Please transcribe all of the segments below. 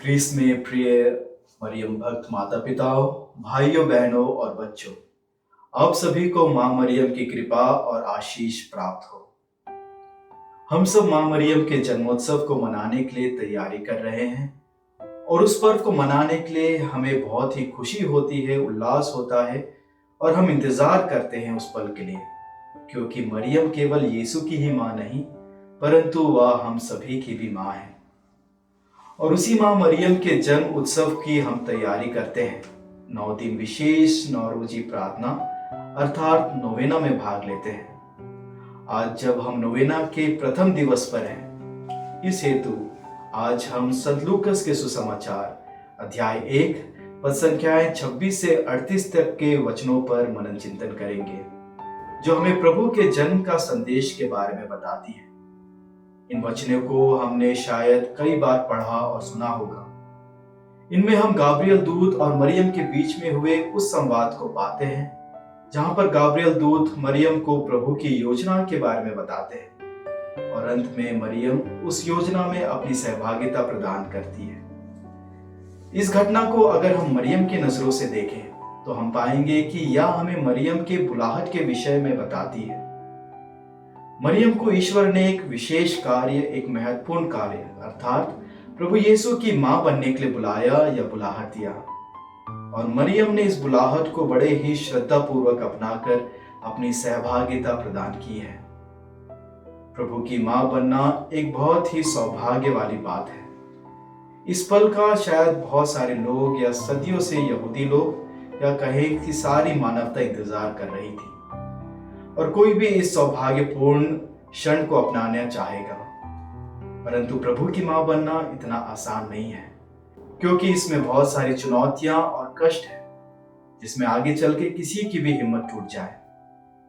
ख्रीस्त में प्रिय मरियम भक्त माता पिताओं, भाइयों बहनों और बच्चों, आप सभी को मां मरियम की कृपा और आशीष प्राप्त हो। हम सब मां मरियम के जन्मोत्सव को मनाने के लिए तैयारी कर रहे हैं और उस पर्व को मनाने के लिए हमें बहुत ही खुशी होती है, उल्लास होता है और हम इंतजार करते हैं उस पल के लिए, क्योंकि मरियम केवल यीशु की ही मां नहीं परंतु वह हम सभी की भी मां है। और उसी मां मरियम के जन्म उत्सव की हम तैयारी करते हैं। 9 दिन विशेष नौरोजी प्रार्थना अर्थात नोवेना में भाग लेते हैं। आज जब हम नोवेना के प्रथम दिवस पर हैं, इस हेतु आज हम संत लूकस के सुसमाचार अध्याय 1 पद संख्याएं 26 से 38 तक के वचनों पर मनन चिंतन करेंगे, जो हमें प्रभु के जन्म का संदेश के बारे में बताती है। इन वचनों को हमने शायद कई बार पढ़ा और सुना होगा। इनमें हम गाब्रियल दूत और मरियम के बीच में हुए उस संवाद को पाते हैं, जहां पर गाब्रियल दूत मरियम को प्रभु की योजना के बारे में बताते हैं और अंत में मरियम उस योजना में अपनी सहभागिता प्रदान करती है। इस घटना को अगर हम मरियम की नजरों से देखें तो हम पाएंगे कि यह हमें मरियम के बुलाहट के विषय में बताती है। मरियम को ईश्वर ने एक विशेष कार्य, एक महत्वपूर्ण कार्य अर्थात प्रभु यीशु की मां बनने के लिए बुलाया या बुलाहट दिया, और मरियम ने इस बुलाहट को बड़े ही श्रद्धा पूर्वक अपनाकर अपनी सहभागिता प्रदान की है। प्रभु की मां बनना एक बहुत ही सौभाग्य वाली बात है। इस पल का शायद बहुत सारे लोग या सदियों से यहूदी लोग या कहें कि सारी मानवता इंतजार कर रही थी, और कोई भी इस सौभाग्यपूर्ण क्षण को अपनाना चाहेगा। परंतु प्रभु की मां बनना इतना आसान नहीं है, क्योंकि इसमें बहुत सारी चुनौतियां और कष्ट है, जिसमें आगे चल के किसी की भी हिम्मत टूट जाए।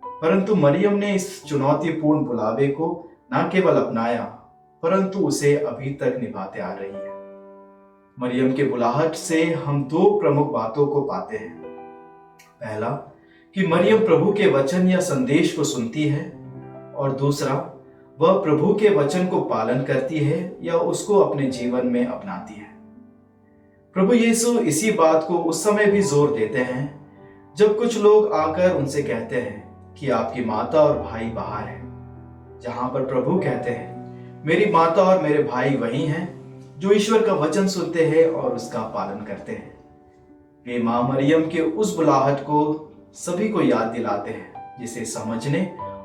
परंतु मरियम ने इस चुनौतीपूर्ण बुलावे को न केवल अपनाया परंतु उसे अभी तक निभाते आ रही है। मरियम के बुलाहट से हम 2 प्रमुख बातों को पाते हैं। पहला कि मरियम प्रभु के वचन या संदेश को सुनती है, और दूसरा वह प्रभु के वचन को पालन करती है या उसको अपने जीवन में अपनाती है। प्रभु यीशु इसी बात को उस समय भी जोर देते हैं जब कुछ लोग आकर उनसे कहते हैं कि आपकी माता और भाई बाहर हैं, जहां पर प्रभु कहते हैं मेरी माता और मेरे भाई वही हैं जो ईश्वर का वचन सुनते हैं और उसका पालन करते हैं। वे मां मरियम के उस बुलाहट को सभी को याद दिलाते हैं, जिसे समझने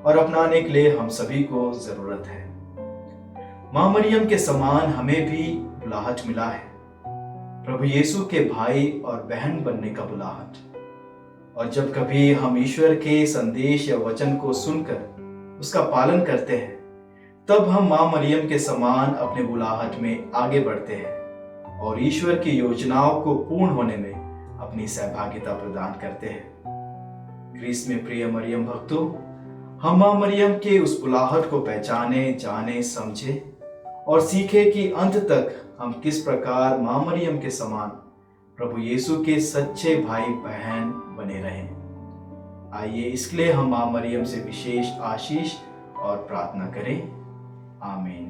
और अपनाने के लिए हम सभी को जरूरत है। मां मरियम के समान हमें भी बुलाहट मिला है, प्रभु यीशु के भाई और बहन बनने का बुलाहट। और जब कभी हम ईश्वर के संदेश या वचन को सुनकर उसका पालन करते हैं, तब हम मां मरियम के समान अपने बुलाहट में आगे बढ़ते हैं और ईश्वर की योजनाओं को पूर्ण होने में अपनी सहभागिता प्रदान करते हैं। ख्रीस्त में प्रिय मरियम भक्तों, हम मां मरियम के उस बुलाहट को पहचाने, जाने, समझे और सीखे कि अंत तक हम किस प्रकार मां मरियम के समान प्रभु यीशु के सच्चे भाई बहन बने रहें। आइए इसके लिए हम मां मरियम से विशेष आशीष और प्रार्थना करें। आमीन।